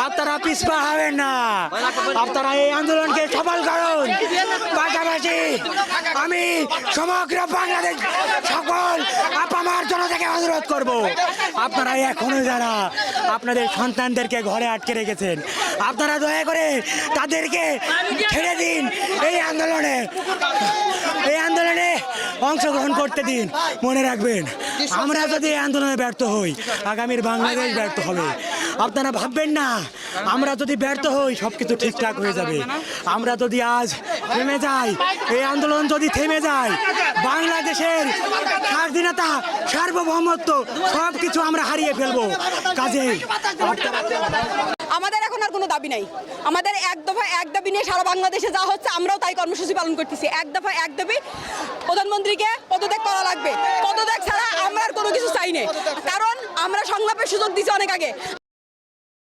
আপনারা পিছপা হবেন না, আপনারা এই আন্দোলনকে সফল করুন। পাশাপাশি আমি সমগ্র বাংলাদেশ সকল আপামার জনতাকে অনুরোধ করব, আপনারা এখনো যারা আপনাদের সন্তানদেরকে ঘরে আটকে রেখেছেন, আপনারা দয়া করে তাদেরকে ছেড়ে দিন। এই আন্দোলনে অংশগ্রহণ করতে দিন। মনে রাখবেন, আমরা যদি এই আন্দোলনে ব্যর্থ হই, আগামীর বাংলাদেশ ব্যর্থ হবে। আপনারা ভাববেন না আমরা যদি ব্যর্থ হই সব কিছু ঠিকঠাক হয়ে যাবে। আমরা যদি আজ থেমে যাই, এই আন্দোলন যদি থেমে যায়, বাংলাদেশের স্বাধীনতা, সার্বভৌমত্ব সব কিছু আমরা হারিয়ে ফেলবো। কাজেই আমাদের এখন আর কোনো দাবি নাই। আমাদের এক দফা এক দাবি নিয়ে সারা বাংলাদেশে যা হচ্ছে আমরাও তাই কর্মসূচি পালন করতেছি। এক দফা এক দাবি, প্রধানমন্ত্রীকে পদত্যাগ করা লাগবে। পদত্যাগ ছাড়া আমরা আর কোনো কিছু চাই না, কারণ আমরা সংলাপের সুযোগ দিছি অনেক আগে।